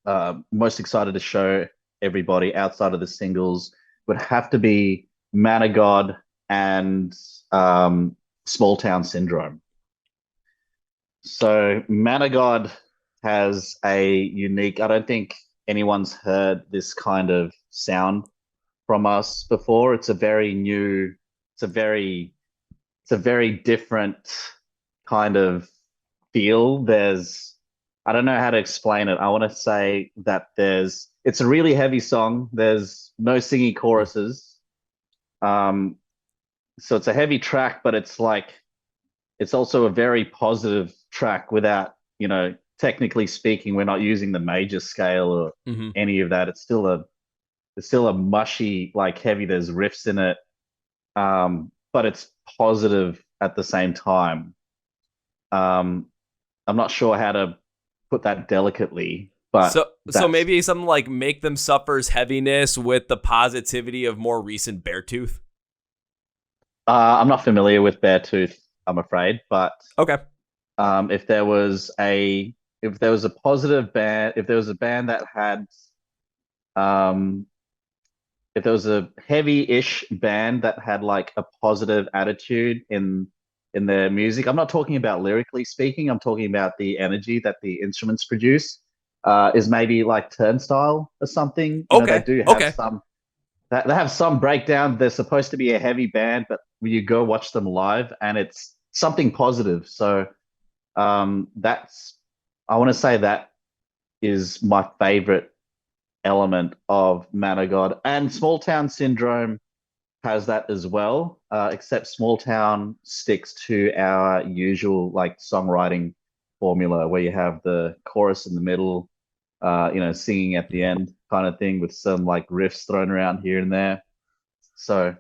to show everybody outside of the singles would have to be Man of God and Small Town Syndrome. So Man of God has a unique, I don't think anyone's heard this kind of sound from us before. It's a very new, it's a very different kind of feel. I don't know how to explain it. I want to say that it's a really heavy song. There's no singing choruses. So it's a heavy track, but it's also a very positive track without, technically speaking, we're not using the major scale or any of that. It's still a mushy, like heavy, there's riffs in it. But it's positive at the same time. I'm not sure how to put that delicately, but so maybe something like Make Them Suffer's heaviness with the positivity of more recent Beartooth. I'm not familiar with Beartooth, I'm afraid, but okay. If there was a positive band, if there was a band that had, if there was a heavy-ish band that had like a positive attitude in their music, I'm not talking about lyrically speaking, I'm talking about the energy that the instruments produce, is maybe like Turnstile or something. They do have some. They have some breakdown. They're supposed to be a heavy band, but when you go watch them live, and it's something positive. So I want to say that is my favorite element of Man of God. And Small Town Syndrome has that as well, except Small Town sticks to our usual like songwriting formula where you have the chorus in the middle, singing at the end kind of thing with some like riffs thrown around here and there. So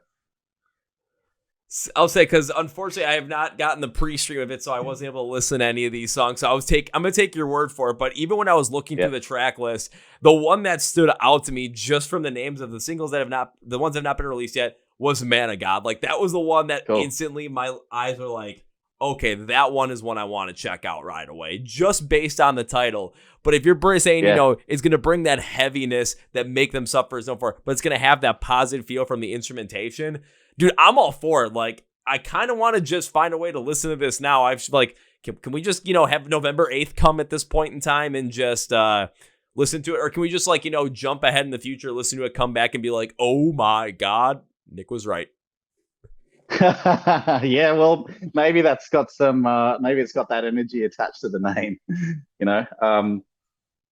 I'll say, because unfortunately I have not gotten the pre-stream of it, so I wasn't able to listen to any of these songs. So I'm gonna take your word for it. But even when I was looking through the track list, the one that stood out to me just from the names of the singles the ones that have not been released yet, was Man of God. Like that was the one that instantly my eyes were like, okay, that one is one I want to check out right away, just based on the title. But if you're saying, it's going to bring that heaviness that Make Them Suffer is known for, but it's going to have that positive feel from the instrumentation, dude, I'm all for it. Like, I kind of want to just find a way to listen to this now. I've like, can we just, have November 8th come at this point in time and just listen to it? Or can we just like, jump ahead in the future, listen to it, come back and be like, oh my God, Nick was right. Yeah, well, maybe that's got some maybe it's got that energy attached to the name,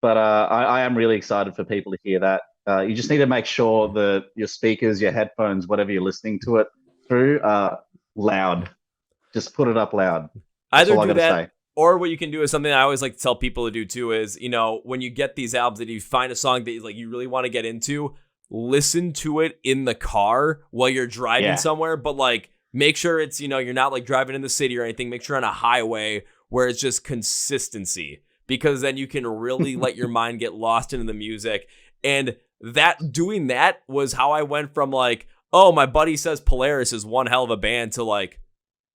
but I am really excited for people to hear that. You just need to make sure that your speakers, your headphones, whatever you're listening to it through, loud. Just put it up loud. That's either do that say. Or what you can do is something I always like to tell people to do too is, when you get these albums and you find a song that like you really want to get into, listen to it in the car while you're driving somewhere, but like make sure it's, you're not like driving in the city or anything. Make sure on a highway where it's just consistency, because then you can really let your mind get lost into the music. And doing that was how I went from like, oh, my buddy says Polaris is one hell of a band, to like,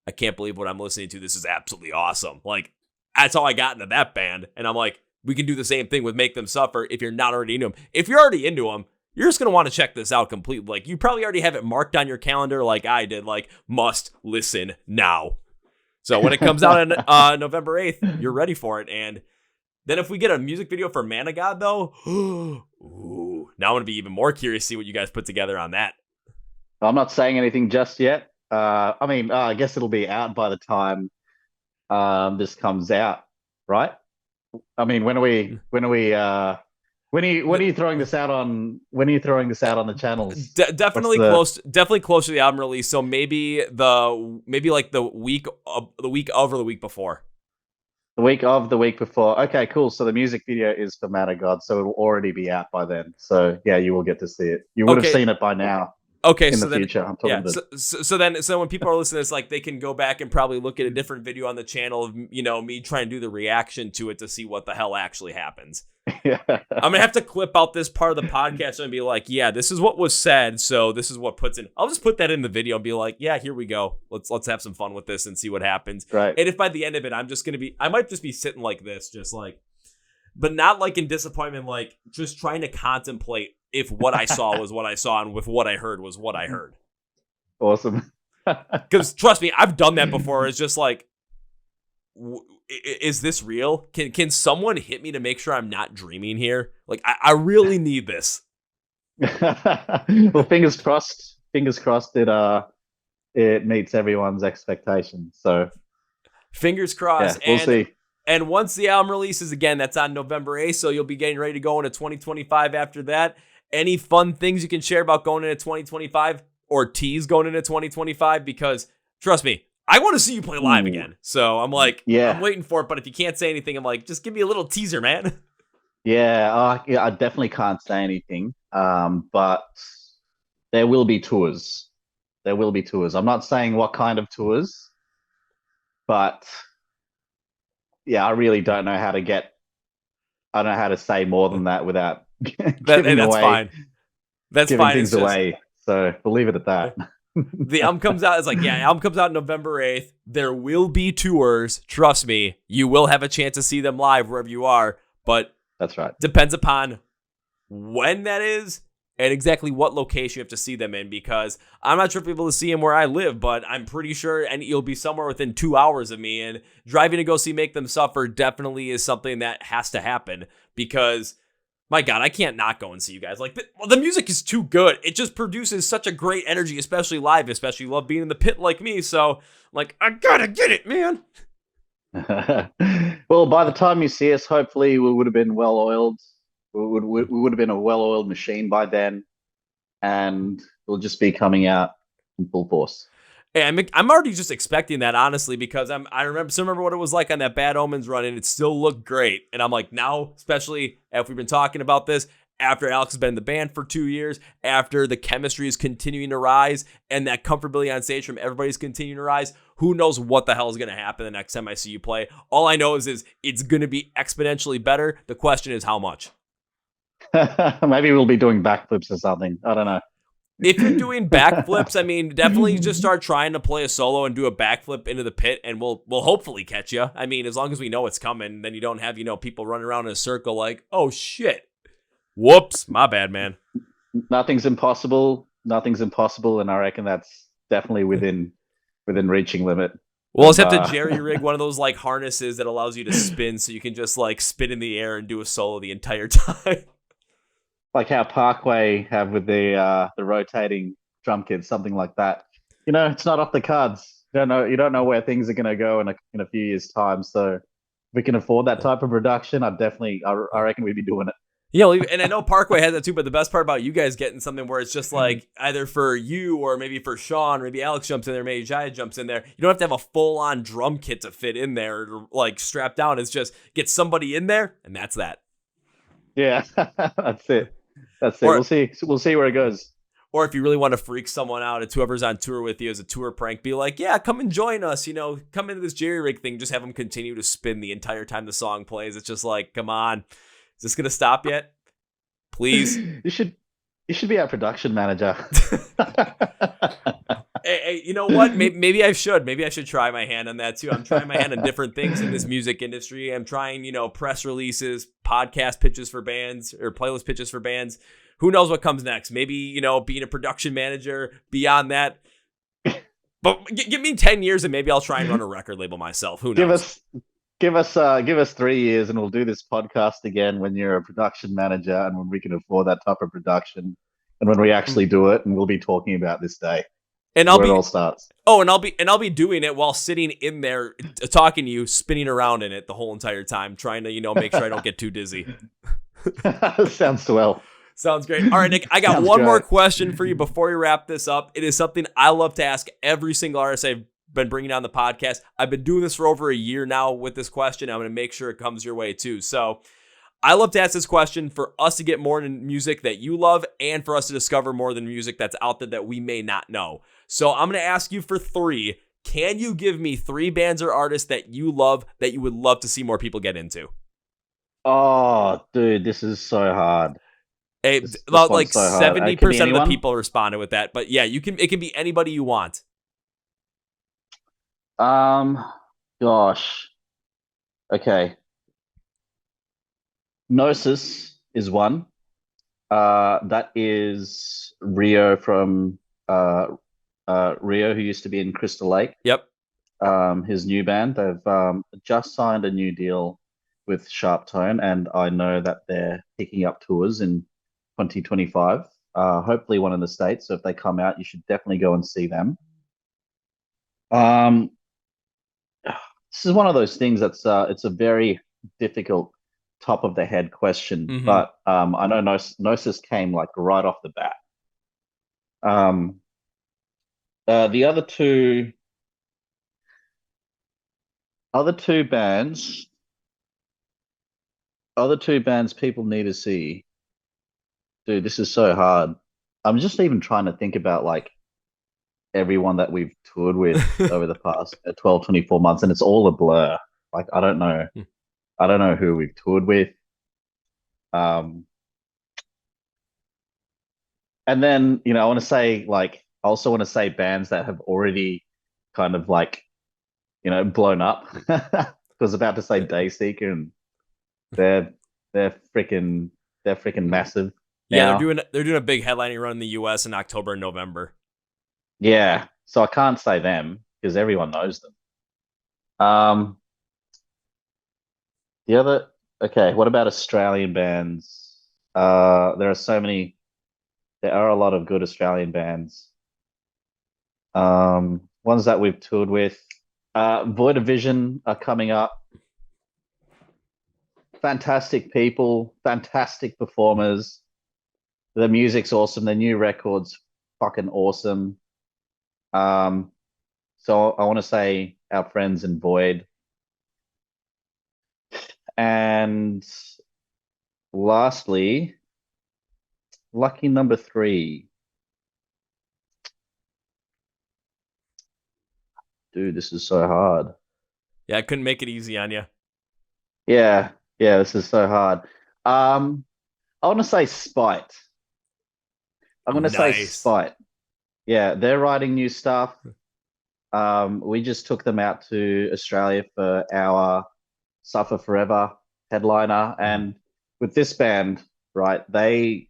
I can't believe what I'm listening to. This is absolutely awesome. Like, that's how I got into that band. And I'm like, we can do the same thing with Make Them Suffer if you're not already into them. If you're already into them, you're just going to want to check this out completely. Like, you probably already have it marked on your calendar like I did, like, must listen now. So when it comes out on November 8th, you're ready for it. And then if we get a music video for Man of God, though, ooh, now I'm going to be even more curious to see what you guys put together on that. I'm not saying anything just yet. I guess it'll be out by the time this comes out, right? I mean, when are you throwing this out on? When are you throwing this out on the channels? Definitely close to the album release. So maybe like the week of or the week before. The week of the week before. Okay, cool. So the music video is for Man of God, so it'll already be out by then. So yeah, you will get to see it. You would have seen it by now. Okay, in the future. I'm talking so when people are listening to this, like, they can go back and probably look at a different video on the channel of, me trying to do the reaction to it to see what the hell actually happens. Yeah. I'm gonna have to clip out this part of the podcast and be like, yeah, this is what was said, so this is what puts in. I'll just put that in the video and be like, yeah, here we go. Let's have some fun with this and see what happens. Right. And if by the end of it, I might just be sitting like this, just like, but not like in disappointment, like just trying to contemplate if what I saw was what I saw and if what I heard was what I heard. Awesome. Because trust me, I've done that before. It's just like, is this real? Can someone hit me to make sure I'm not dreaming here? Like, I really need this. Well, fingers crossed it meets everyone's expectations. So fingers crossed. Yeah, we'll see. And once the album releases, again, that's on November 8th, so you'll be getting ready to go into 2025 after that. Any fun things you can share about going into 2025 or tease going into 2025? Because trust me, I want to see you play live again. So I'm like, I'm waiting for it. But if you can't say anything, I'm like, just give me a little teaser, man. Yeah, I definitely can't say anything. But there will be tours. I'm not saying what kind of tours, but yeah, I really don't know how to I don't know how to say more than that without that's fine. That's giving fine. Things away. So we'll leave it at that. The album comes out. It's like, album comes out November 8th. There will be tours. Trust me, you will have a chance to see them live wherever you are. But that's right. Depends upon when that is and exactly what location you have to see them in, because I'm not sure if you'll be able to see them where I live, but I'm pretty sure, and you'll be somewhere within 2 hours of me, and driving to go see Make Them Suffer definitely is something that has to happen, because, my God, I can't not go and see you guys. Like, the music is too good. It just produces such a great energy, especially live, especially love being in the pit like me, so, like, I gotta get it, man. Well, by the time you see us, hopefully we would have been well oiled. We would have been a well oiled machine by then, and we'll just be coming out in full force. Hey, I'm already just expecting that, honestly, because still remember what it was like on that Bad Omens run, and it still looked great. And I'm like, now, especially after we've been talking about this, after Alex has been in the band for 2 years, after the chemistry is continuing to rise, and that comfortability on stage from everybody's continuing to rise, who knows what the hell is going to happen the next time I see you play? All I know is it's going to be exponentially better. The question is how much. Maybe we'll be doing backflips or something. I don't know. If you're doing backflips, I mean, definitely just start trying to play a solo and do a backflip into the pit, and we'll hopefully catch you. I mean, as long as we know it's coming, then you don't have, people running around in a circle like, oh shit, whoops, my bad, man. Nothing's impossible. Nothing's impossible, and I reckon that's definitely within reaching limit. We'll just have to jerry rig one of those like harnesses that allows you to spin, so you can just like spin in the air and do a solo the entire time. Like how Parkway have with the rotating drum kits, something like that. It's not off the cards. You don't know where things are going to go in a few years' time. So if we can afford that type of production, I reckon we'd be doing it. Yeah, and I know Parkway has that too, but the best part about you guys getting something where it's just like either for you or maybe for Sean, or maybe Alex jumps in there, maybe Jaya jumps in there. You don't have to have a full-on drum kit to fit in there or like strapped down. It's just get somebody in there, and that's that. Yeah, that's it. Or, we'll see where it goes. Or if you really want to freak someone out, it's whoever's on tour with you as a tour prank. Be like, yeah, come and join us. Come into this jerry rig thing. Just have them continue to spin the entire time the song plays. It's just like, come on. Is this gonna stop yet? Please. You should be our production manager. Hey, you know what? Maybe I should. Maybe I should try my hand on that too. I'm trying my hand on different things in this music industry. I'm trying, press releases, podcast pitches for bands, or playlist pitches for bands. Who knows what comes next? Maybe, being a production manager. Beyond that, but give me 10 years and maybe I'll try and run a record label myself. Who knows? Give us 3 years and we'll do this podcast again when you're a production manager and when we can afford that type of production and when we actually do it, and we'll be talking about this day. And it all starts. Oh, and I'll be doing it while sitting in there talking to you, spinning around in it the whole entire time, trying to make sure I don't get too dizzy. Sounds swell. Sounds great. All right, Nick, I got one more question for you before we wrap this up. It is something I love to ask every single artist I've been bringing on the podcast. I've been doing this for over a year now with this question. I'm going to make sure it comes your way too. So I love to ask this question for us to get more in music that you love and for us to discover more than music that's out there that we may not know. So I'm going to ask you for 3. Can you give me 3 bands or artists that you love that you would love to see more people get into? Oh, dude, this is so hard. About like 70% of the people responded with that. But yeah, it can be anybody you want. Gosh. Okay. Gnosis is one. That is Rio from Rio, who used to be in Crystal Lake. Yep. His new band. They've just signed a new deal with Sharp Tone, and I know that they're picking up tours in 2025. Hopefully one in the States. So if they come out, you should definitely go and see them. This is one of those things that's it's a very difficult top of the head question, but I know Gnosis came like right off the bat. The other two bands people need to see. Dude, this is so hard. I'm just even trying to think about like everyone that we've toured with over the past 12, 24 months, and it's all a blur. Like, I don't know. I don't know who we've toured with. And then, I want to say, like, I also want to say bands that have already kind of like, blown up. I was about to say Dayseeker, and they're freaking massive. Yeah, they're doing a big headlining run in the US in October and November. Yeah, so I can't say them because everyone knows them. What about Australian bands? There are a lot of good Australian bands. Ones that we've toured with. Void of Vision are coming up. Fantastic people, fantastic performers. The music's awesome. The new record's fucking awesome. So I want to say our friends in Void. And lastly, lucky number 3. Dude, this is so hard. Yeah, I couldn't make it easy on you. Yeah, this is so hard. I want to say Spite. I'm going to say Nice. Spite. Yeah, they're writing new stuff. We just took them out to Australia for our Suffer Forever headliner, and with this band, right, they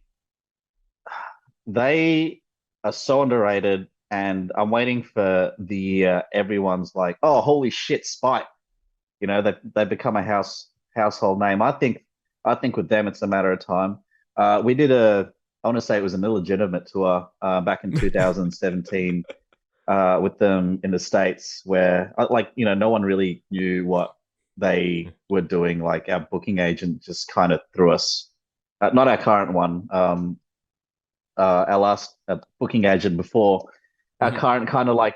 are so underrated, and I'm waiting for the everyone's like, oh, holy shit, Spite. You know, they become a household name. I think with them it's a matter of time. We did I want to say it was an illegitimate tour back in 2017 with them in the States, where no one really knew what they were doing. Like our booking agent just kind of threw us, not our current one, our last booking agent before our current, kind of like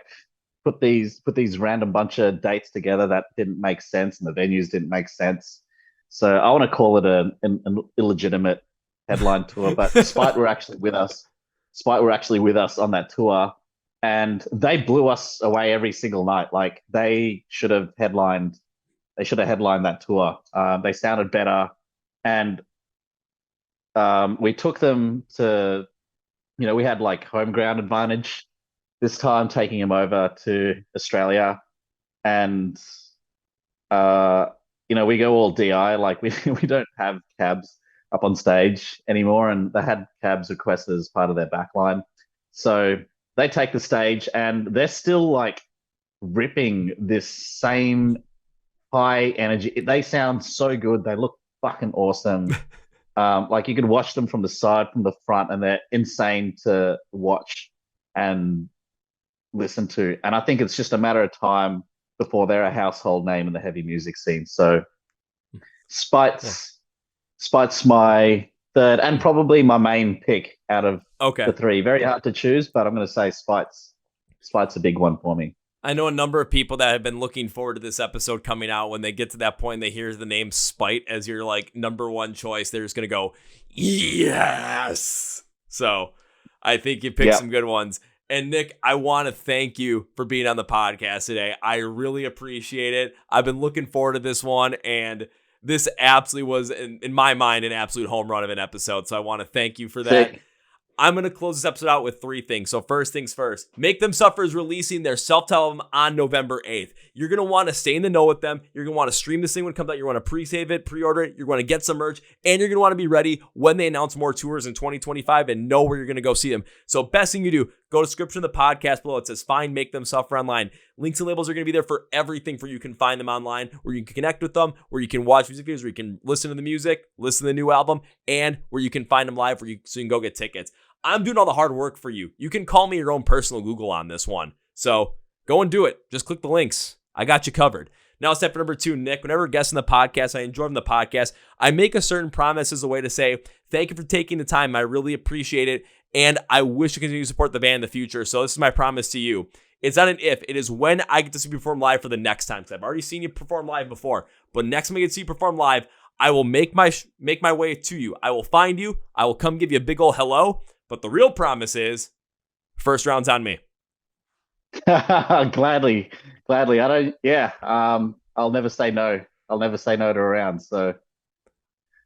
put these random bunch of dates together that didn't make sense, and the venues didn't make sense. So I want to call it an illegitimate headline tour, but Spite were actually with us. Spite were actually with us on that tour, and they blew us away every single night. Like they should have headlined. They should have headlined that tour. They sounded better, and we took them to. We had like home ground advantage this time, taking them over to Australia, and we go all DI. Like we don't have cabs up on stage anymore, and they had cabs requested as part of their backline. So they take the stage, and they're still like ripping this same high energy. They sound so good. They look fucking awesome. Like you could watch them from the side, from the front, and they're insane to watch and listen to. And I think it's just a matter of time before they're a household name in the heavy music scene. So Spite's my third and probably my main pick out of the 3. Very hard to choose, but I'm going to say Spite's a big one for me. I know a number of people that have been looking forward to this episode coming out. When they get to that point, they hear the name Spite as your like number 1 choice. They're just going to go, yes. So I think you picked some good ones. And Nick, I want to thank you for being on the podcast today. I really appreciate it. I've been looking forward to this one, and this absolutely was, in my mind, an absolute home run of an episode. So I want to thank you for that. I'm going to close this episode out with 3 things. So first things first, Make Them Suffer is releasing their self-titled album on November 8th. You're going to want to stay in the know with them. You're going to want to stream this thing when it comes out. You're going to pre-save it, pre-order it. You're going to get some merch, and you're going to want to be ready when they announce more tours in 2025 and know where you're going to go see them. So best thing you do, go to the description of the podcast below. It says find Make Them Suffer online. Links and labels are going to be there for everything for you can find them online, where you can connect with them, where you can watch music videos, where you can listen to the music, listen to the new album, and where you can find them live, so you can go get tickets. I'm doing all the hard work for you. You can call me your own personal Google on this one. So go and do it. Just click the links. I got you covered. Now, step number 2, Nick. Whenever guesting the podcast, I enjoy the podcast. I make a certain promise as a way to say, thank you for taking the time. I really appreciate it. And I wish to continue to support the band in the future. So this is my promise to you. It's not an if. It is when I get to see you perform live for the next time. Because I've already seen you perform live before. But next time I get to see you perform live, I will make my way to you. I will find you. I will come give you a big old hello. But the real promise is, first round's on me. Gladly. I'll never say no. I'll never say no to a round. So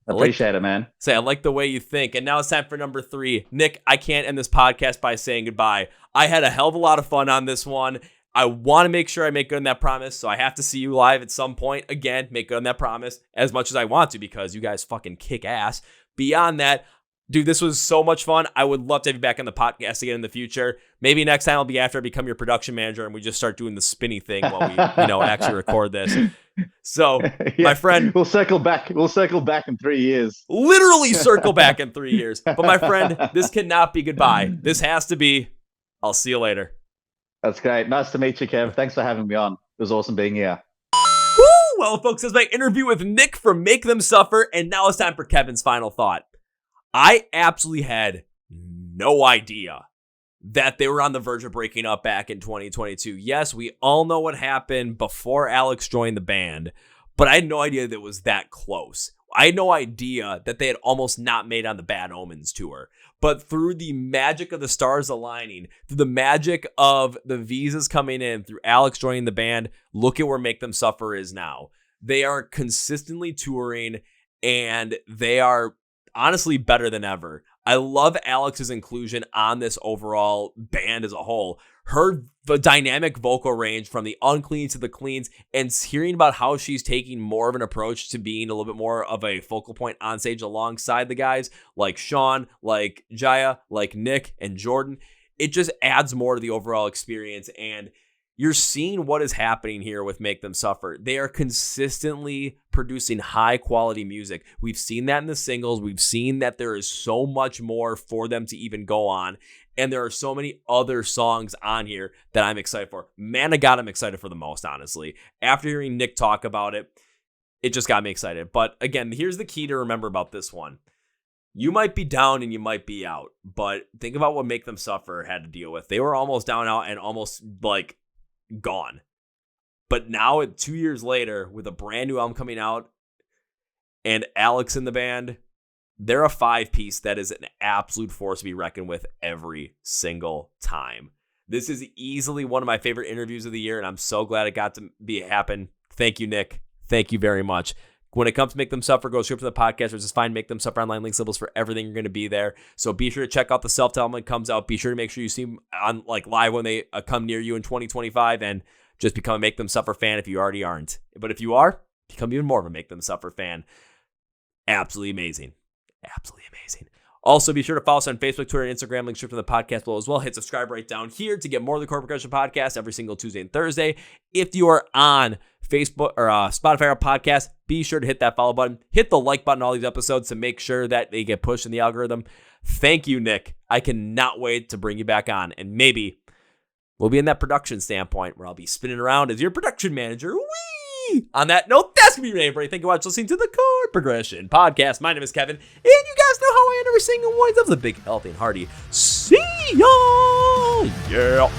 appreciate it, man. I like the way you think. And now it's time for number 3. Nick, I can't end this podcast by saying goodbye. I had a hell of a lot of fun on this one. I want to make sure I make good on that promise. So I have to see you live at some point. Again, make good on that promise as much as I want to, because you guys fucking kick ass. Beyond that, dude, this was so much fun. I would love to have you back on the podcast again in the future. Maybe next time will be after I become your production manager and we just start doing the spinny thing while we, actually record this. So, my friend, we'll circle back. We'll circle back in 3 years. Literally circle back in 3 years. But my friend, this cannot be goodbye. This has to be, I'll see you later. That's great. Nice to meet you, Kev. Thanks for having me on. was awesome being here. Woo! Well, folks, that's my interview with Nick from Make Them Suffer, and now it's time for Kevin's final thought. I absolutely had no idea that they were on the verge of breaking up back in 2022. Yes, we all know what happened before Alex joined the band, but I had no idea that it was that close. I had no idea that they had almost not made on the Bad Omens tour. But through the magic of the stars aligning, through the magic of the visas coming in, through Alex joining the band, look at where Make Them Suffer is now. They are consistently touring, and they are honestly better than ever. I love Alex's inclusion on this overall band as a whole. The dynamic vocal range from the uncleans to the cleans, and hearing about how she's taking more of an approach to being a little bit more of a focal point on stage alongside the guys like Sean, like Jaya, like Nick and Jordan. It just adds more to the overall experience, and you're seeing what is happening here with Make Them Suffer. They are consistently producing high quality music. We've seen that in the singles. We've seen that there is so much more for them to even go on. And there are so many other songs on here that I'm excited for. Man, I'm excited for the most, honestly. After hearing Nick talk about it, it just got me excited. But again, here's the key to remember about this one. You might be down and you might be out, but think about what Make Them Suffer had to deal with. They were almost down out and almost like gone. But now, 2 years later, with a brand new album coming out and Alex in the band, they're a 5-piece that is an absolute force to be reckoned with every single time. This is easily one of my favorite interviews of the year, and I'm so glad it got to happen. Thank you, Nick. Thank you very much. When it comes to Make Them Suffer, go straight to the podcast, or just find Make Them Suffer online, links, labels for everything. You're going to be there. So be sure to check out the self-titled when it comes out. Be sure to make sure you see them on live when they come near you in 2025, and just become a Make Them Suffer fan if you already aren't. But if you are, become even more of a Make Them Suffer fan. Absolutely amazing. Absolutely amazing. Also, be sure to follow us on Facebook, Twitter, and Instagram. Links from the podcast below as well. Hit subscribe right down here to get more of the Chord Progression Podcast every single Tuesday and Thursday. If you are on Facebook or Spotify or podcast, be sure to hit that follow button. Hit the like button on all these episodes to make sure that they get pushed in the algorithm. Thank you, Nick. I cannot wait to bring you back on. And maybe we'll be in that production standpoint where I'll be spinning around as your production manager. Whee! On that note, that's going to be everybody. Thank you for watching, listening to the Chord Progression Podcast. My name is Kevin, and you guys know how I end every single one of the big, healthy, and hearty. See ya! Yeah.